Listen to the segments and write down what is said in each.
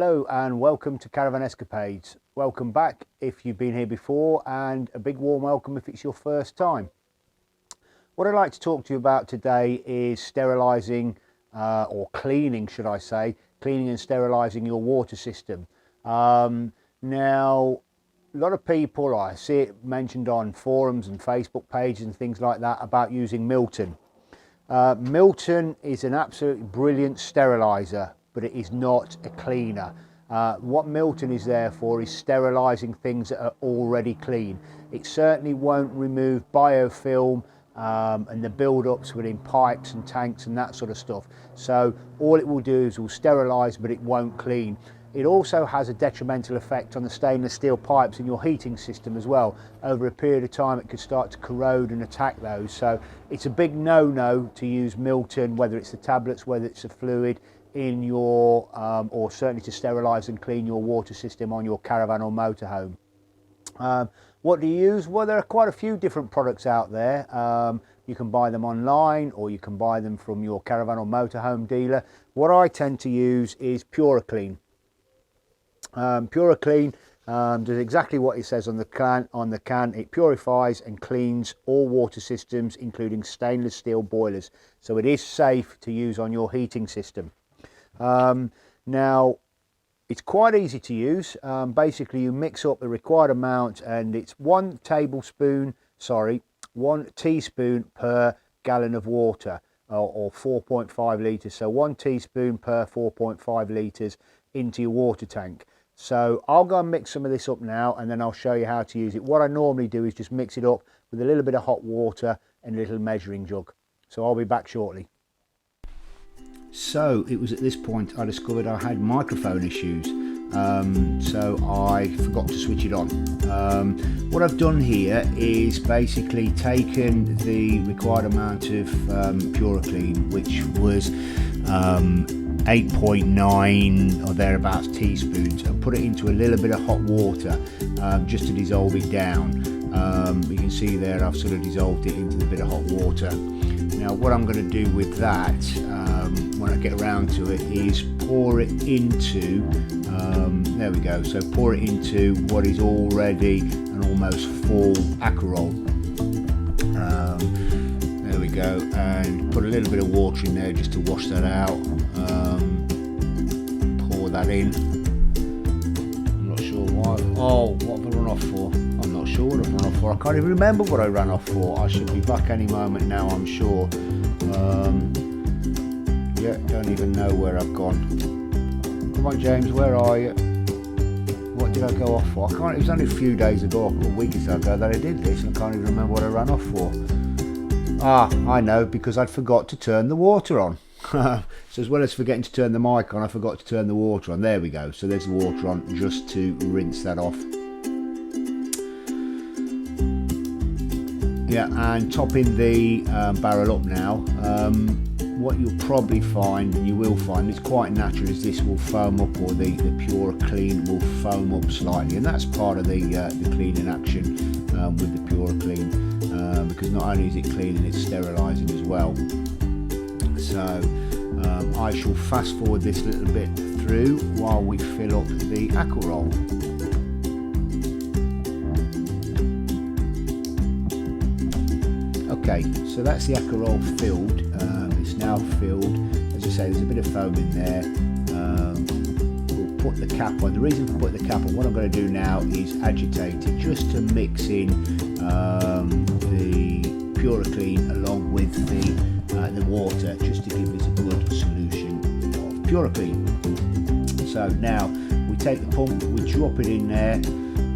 Hello and welcome to Caravan Escapades. Welcome back if you've been here before, and a big warm welcome if it's your first time. What I'd like to talk to you about today is sterilising, or cleaning should I say, cleaning and sterilising your water system. Now, a lot of people, I see it mentioned on forums and Facebook pages and things like that about using Milton. Milton is an absolutely brilliant steriliser, but it is not a cleaner. What Milton is there for is sterilising things that are already clean. It certainly won't remove biofilm and the build-ups within pipes and tanks and that sort of stuff. So all it will do is will sterilise, but it won't clean. It also has a detrimental effect on the stainless steel pipes in your heating system as well. Over a period of time it could start to corrode and attack those. So it's a big no-no to use Milton, whether it's the tablets, whether it's a fluid, in your or certainly to sterilise and clean your water system on your caravan or motorhome. What do you use? Well, there are quite a few different products out there. You can buy them online or you can buy them from your caravan or motorhome dealer. What I tend to use is PuriClean. PuriClean does exactly what it says on the can. It purifies and cleans all water systems, including stainless steel boilers. So it is safe to use on your heating system. Now, it's quite easy to use. Basically, you mix up the required amount, and it's 1 teaspoon per gallon of water, or 4.5 litres. So 1 teaspoon per 4.5 litres into your water tank. So I'll go and mix some of this up now, and then I'll show you how to use it. What I normally do is just mix it up with a little bit of hot water and a little measuring jug. So I'll be back shortly. So it was at this point I discovered I had microphone issues, so I forgot to switch it on. What I've done here is basically taken the required amount of PuriClean, which was 8.9 or thereabouts teaspoons, and put it into a little bit of hot water just to dissolve it down. You can see there I've sort of dissolved it into a bit of hot water. Now what I'm going to do with that when I get around to it is pour it into, there we go, so pour it into what is already an almost full Acarol. There we go, and put a little bit of water in there just to wash that out. Pour that in. I'm not sure why. Oh, what have I run off for? I'm not sure what I've run off for. I can't even remember what I ran off for. I should be back any moment now, I'm sure. Yeah, don't even know where I've gone. Come on, James, where are you? What did I go off for? It was only a few days ago, or a week or so ago, that I did this, and I can't even remember what I ran off for. Ah, I know, because I'd forgot to turn the water on. So as well as forgetting to turn the mic on, I forgot to turn the water on. There we go. So there's the water on, just to rinse that off. Yeah, and topping the barrel up now. What you'll probably find, and you will find, it's quite natural, is this will foam up, or the PuriClean will foam up slightly, and that's part of the cleaning action with the PuriClean, because not only is it cleaning, it's sterilising as well. So I shall fast forward this little bit through while we fill up the Acarol. Okay, so that's the Acarol filled. It's now filled. As I say, there's a bit of foam in there. We'll put the cap on. The reason for putting the cap on, what I'm going to do now is agitate it just to mix in the PuriClean along with the water, just to give us a good solution of PuriClean. So now we take the pump, we drop it in there,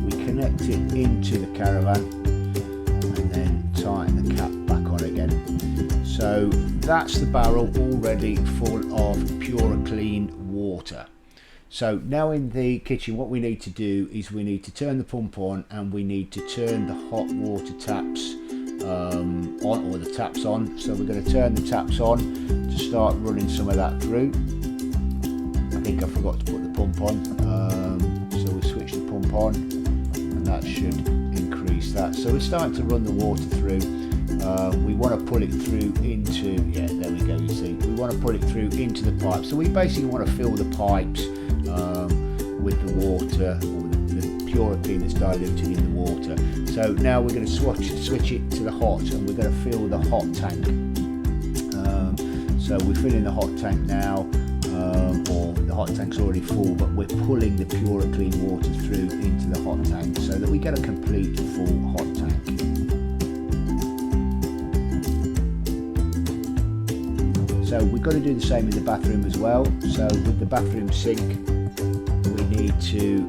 we connect it into the caravan, and then tighten the cap back on again. So that's the barrel already full of PuriClean water. So now in the kitchen, what we need to do is we need to turn the pump on, and we need to turn the hot water taps on, or the taps on. So we're going to turn the taps on to start running some of that through. I think I forgot to put the pump on, so we switch the pump on, and that should increase that. So we're starting to run the water through. We want to pull it through into, yeah, there we go, you see, we want to pull it through into the pipe. So we basically want to fill the pipes with the water, or the PuriClean that's diluted in the water. So now we're going to switch it to the hot, and we're going to fill the hot tank. So we're filling the hot tank now, or the hot tank's already full, but we're pulling the PuriClean water through into the hot tank so that we get a complete full hot tank. So we've got to do the same in the bathroom as well. So with the bathroom sink, we need to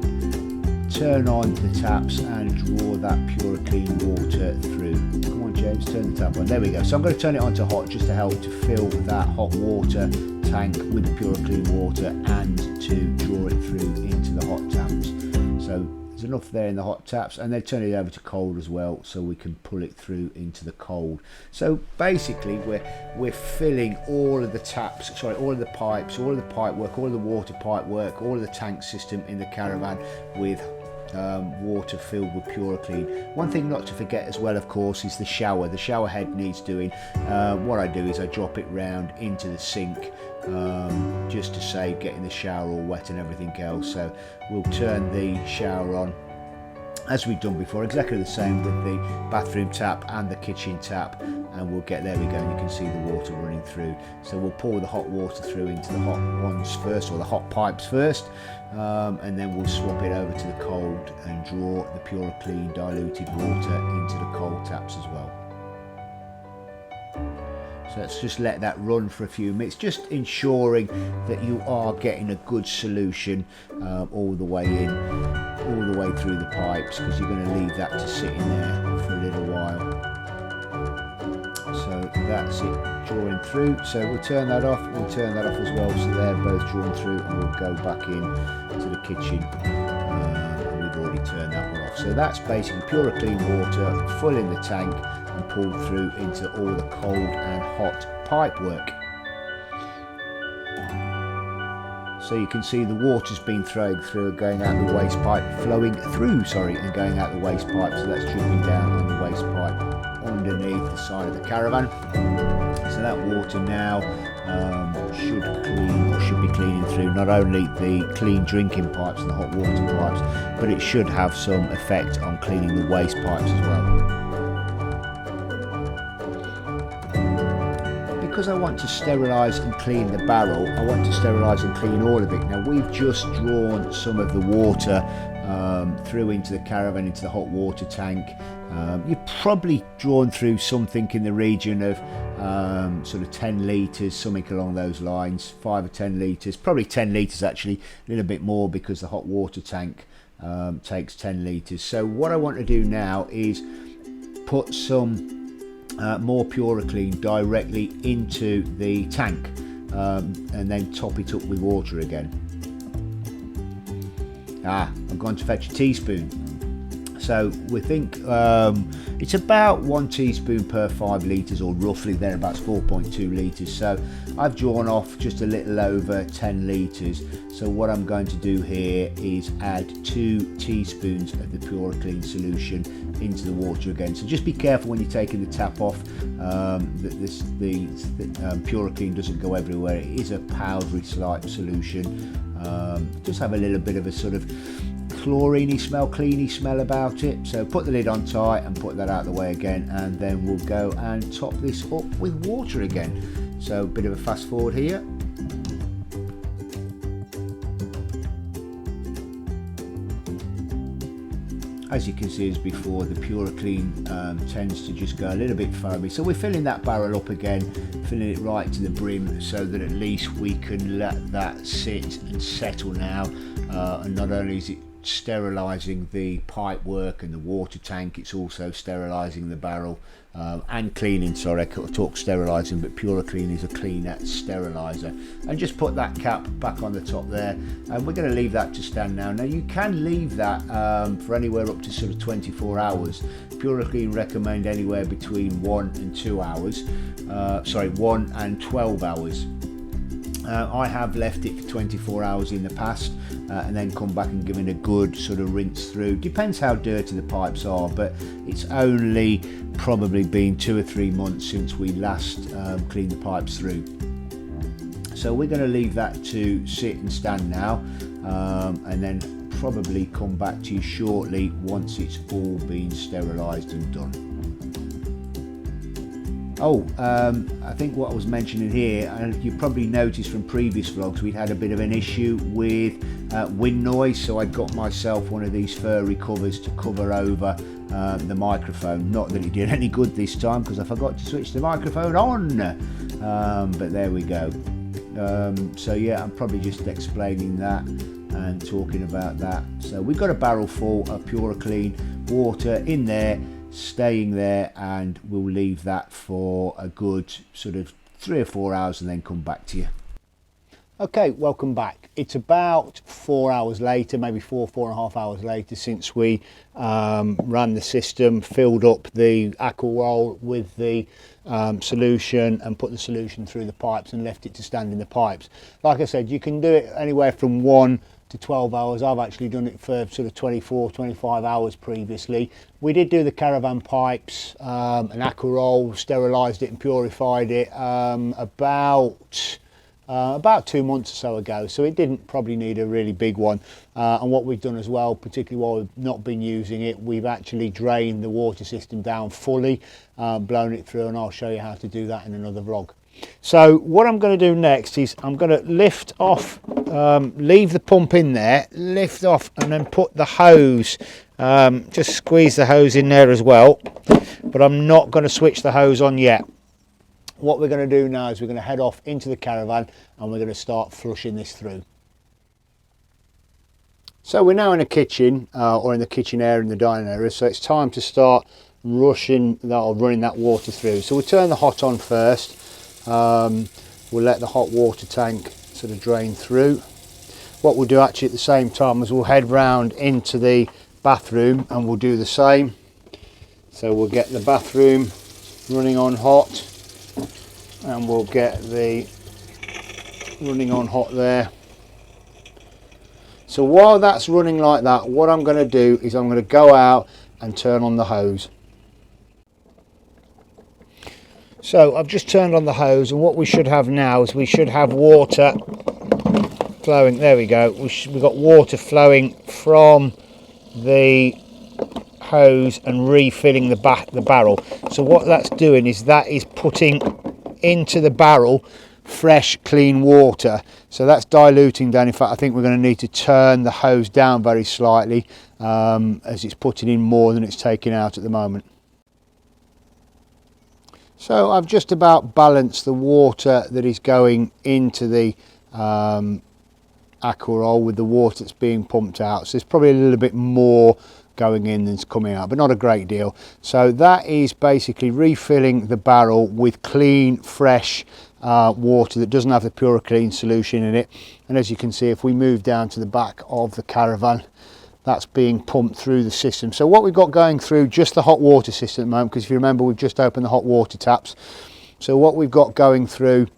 turn on the taps and draw that PuriClean water through. Come on James, turn the tap on. There we go. So I'm going to turn it on to hot just to help to fill that hot water tank with the PuriClean water and to draw it through into the hot taps. So there's enough there in the hot taps, and then turn it over to cold as well so we can pull it through into the cold. So basically we're filling all of the taps, all of the pipes, all of the pipe work, all of the water pipe work, all of the tank system in the caravan with water filled with PuriClean. One thing not to forget as well, of course, is the shower. The shower head needs doing. What I do is I drop it round into the sink just to save getting the shower all wet and everything else. So we'll turn the shower on as we've done before, exactly the same with the bathroom tap and the kitchen tap, and we'll get, there we go, and you can see the water running through. So we'll pour the hot water through into the hot ones first, or the hot pipes first, and then we'll swap it over to the cold and draw the PuriClean diluted water into the cold taps as well. So let's just let that run for a few minutes, just ensuring that you are getting a good solution all the way in, all the way through the pipes, because you're going to leave that to sit in there for a little while. So that's it, drawing through. So we'll turn that off, we'll turn that off as well, so they're both drawn through, and we'll go back in to the kitchen. And we've already turned that one off. So that's basically PuriClean water full in the tank and pulled through into all the cold and hot pipe work. So you can see the water's been thrown through, going out the waste pipe, flowing through, and going out the waste pipe. So that's dripping down on the waste pipe underneath the side of the caravan. So that water now should clean, or should be cleaning through not only the clean drinking pipes and the hot water pipes, but it should have some effect on cleaning the waste pipes as well. Because I want to sterilise and clean the barrel, I want to sterilise and clean all of it. Now we've just drawn some of the water through into the caravan, into the hot water tank. You've probably drawn through something in the region of sort of 10 litres, something along those lines, 5 or 10 litres, probably 10 litres actually, a little bit more because the hot water tank takes 10 litres. So what I want to do now is put some more PuriClean directly into the tank and then top it up with water again. I've gone to fetch a teaspoon. So we think it's about 1 teaspoon per 5 litres, or roughly thereabouts 4.2 litres. So I've drawn off just a little over 10 litres. So what I'm going to do here is add 2 teaspoons of the PuriClean solution into the water again. So just be careful when you're taking the tap off that the PuriClean doesn't go everywhere. It is a powdery slight solution. Just have a little bit of a sort of chlorine-y smell, cleany smell about it. So put the lid on tight and put that out of the way again, and then we'll go and top this up with water again. So a bit of a fast forward here. As you can see as before, the PuriClean tends to just go a little bit foamy. So we're filling that barrel up again, filling it right to the brim, so that at least we can let that sit and settle now. And not only is it sterilising the pipe work and the water tank, it's also sterilising the barrel and cleaning. Sorry, I talk sterilising, but PuriClean is a cleaner steriliser. And just put that cap back on the top there, and we're going to leave that to stand now. Now you can leave that for anywhere up to sort of 24 hours. PuriClean recommend anywhere between 1 and 2 hours. 1 and 12 hours. I have left it for 24 hours in the past and then come back and given a good sort of rinse through. Depends how dirty the pipes are, but it's only probably been 2 or 3 months since we last cleaned the pipes through. So we're going to leave that to sit and stand now. and then probably come back to you shortly once it's all been sterilised and done. Oh, I think what I was mentioning here, and you probably noticed from previous vlogs, we'd had a bit of an issue with wind noise, so I got myself one of these furry covers to cover over the microphone. Not that it did any good this time, because I forgot to switch the microphone on, but there we go. So yeah, I'm probably just explaining that and talking about that. So we've got a barrel full of PuriClean water in there, staying there, and we'll leave that for a good sort of 3 or 4 hours and then come back to you. Okay, welcome back. It's about 4 hours later, maybe 4.5 hours later, since we ran the system, filled up the aqua roll with the solution and put the solution through the pipes and left it to stand in the pipes. Like I said, you can do it anywhere from 1 to 12 hours. I've actually done it for sort of 24-25 hours previously. We did do the caravan pipes, an aqua roll, sterilised it and purified it about 2 months or so ago, so it didn't probably need a really big one. And what we've done as well, particularly while we've not been using it, we've actually drained the water system down fully, blown it through, and I'll show you how to do that in another vlog. So what I'm going to do next is I'm going to lift off, leave the pump in there, lift off, and then put the hose, just squeeze the hose in there as well, but I'm not going to switch the hose on yet. What we're going to do now is we're going to head off into the caravan and we're going to start flushing this through. So we're now in the kitchen, or in the kitchen area, in the dining area, so it's time to start rushing that, or running that water through. So we'll turn the hot on first. We'll let the hot water tank sort of drain through. What we'll do actually at the same time is we'll head round into the bathroom and we'll do the same. So we'll get the bathroom running on hot, and we'll get the running on hot there. So while that's running like that, what I'm going to do is I'm going to go out and turn on the hose. So I've just turned on the hose, and what we should have now is we should have water flowing. There we go. We've got water flowing from the hose and refilling the barrel. So what that's doing is that is putting into the barrel fresh, clean water. So that's diluting down. In fact, I think we're going to need to turn the hose down very slightly, as it's putting in more than it's taking out at the moment. So I've just about balanced the water that is going into the aqua roll with the water that's being pumped out. So there's probably a little bit more going in than's coming out, but not a great deal. So that is basically refilling the barrel with clean, fresh water that doesn't have the PuriClean solution in it. And as you can see, if we move down to the back of the caravan, that's being pumped through the system. So what we've got going through, just the hot water system at the moment, because if you remember, we've just opened the hot water taps. So what we've got going through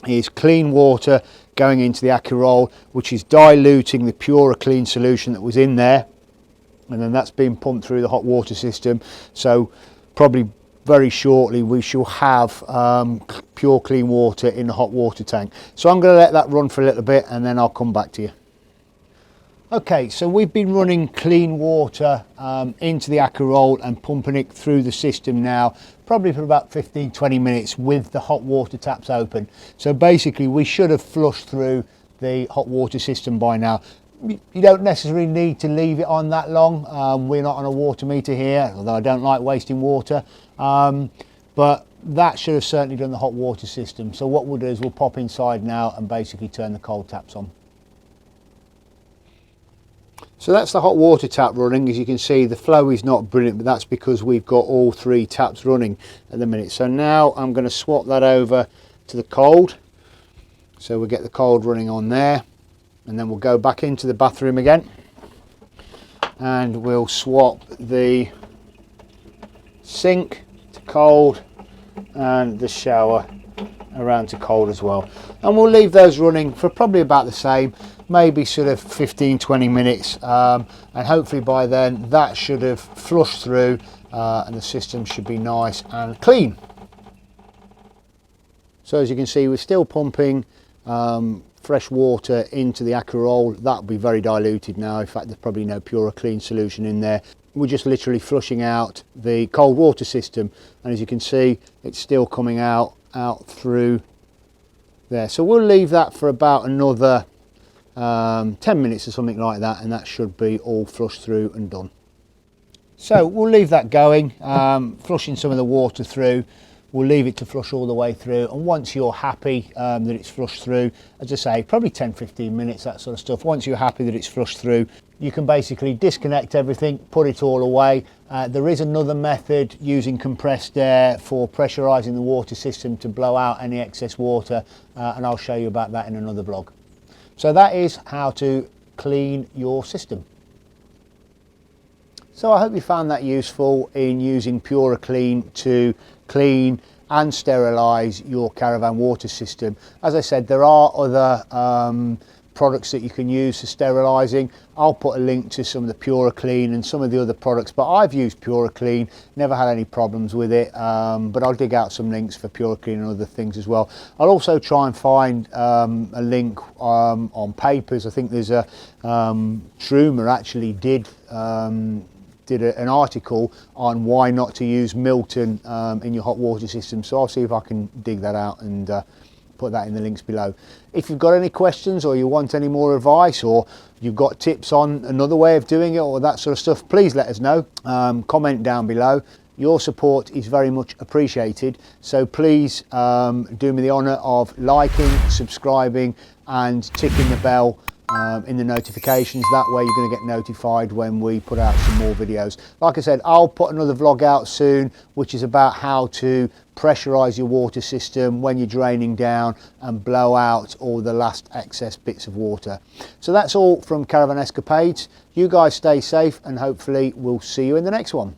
is clean water going into the aqua roll, which is diluting the PuriClean solution that was in there, and then that's being pumped through the hot water system. So probably very shortly we shall have pure clean water in the hot water tank. So I'm going to let that run for a little bit and then I'll come back to you. Okay, so we've been running clean water into the aqua roll and pumping it through the system now, probably for about 15-20 minutes with the hot water taps open. So basically we should have flushed through the hot water system by now. You don't necessarily need to leave it on that long. We're not on a water meter here, although I don't like wasting water, but that should have certainly done the hot water system. So what we'll do is we'll pop inside now and basically turn the cold taps on. So that's the hot water tap running. As you can see, the flow is not brilliant, but that's because we've got all 3 taps running at the minute. So now I'm going to swap that over to the cold. So we'll get the cold running on there, and then we'll go back into the bathroom again and we'll swap the sink to cold and the shower around to cold as well. And we'll leave those running for probably about the same, maybe sort of 15-20 minutes, and hopefully by then that should have flushed through and the system should be nice and clean. So as you can see, we're still pumping fresh water into the Puri, that'll be very diluted now. In fact, there's probably no PuriClean solution in there. We're just literally flushing out the cold water system, and as you can see, it's still coming out through there. So we'll leave that for about another 10 minutes or something like that, and that should be all flushed through and done. So we'll leave that going, flushing some of the water through. We'll leave it to flush all the way through, and once you're happy that it's flushed through, as I say, probably 10-15 minutes, that sort of stuff. Once you're happy that it's flushed through, you can basically disconnect everything, put it all away. There is another method using compressed air for pressurising the water system to blow out any excess water, and I'll show you about that in another vlog. So that is how to clean your system. So I hope you found that useful in using PuriClean to clean and sterilise your caravan water system. As I said, there are other products that you can use for sterilising. I'll put a link to some of the PuriClean and some of the other products, but I've used PuriClean, never had any problems with it, but I'll dig out some links for PuriClean and other things as well. I'll also try and find a link on papers. I think there's a Trumer actually did an article on why not to use Milton in your hot water system, so I'll see if I can dig that out and put that in the links below. If you've got any questions, or you want any more advice, or you've got tips on another way of doing it, or that sort of stuff, please let us know. Comment down below. Your support is very much appreciated, so please do me the honour of liking, subscribing and ticking the bell in the notifications. That way you're going to get notified when we put out some more videos. Like I said, I'll put another vlog out soon, which is about how to pressurise your water system when you're draining down and blow out all the last excess bits of water. So that's all from Caravan Escapades. You guys stay safe, and hopefully we'll see you in the next one.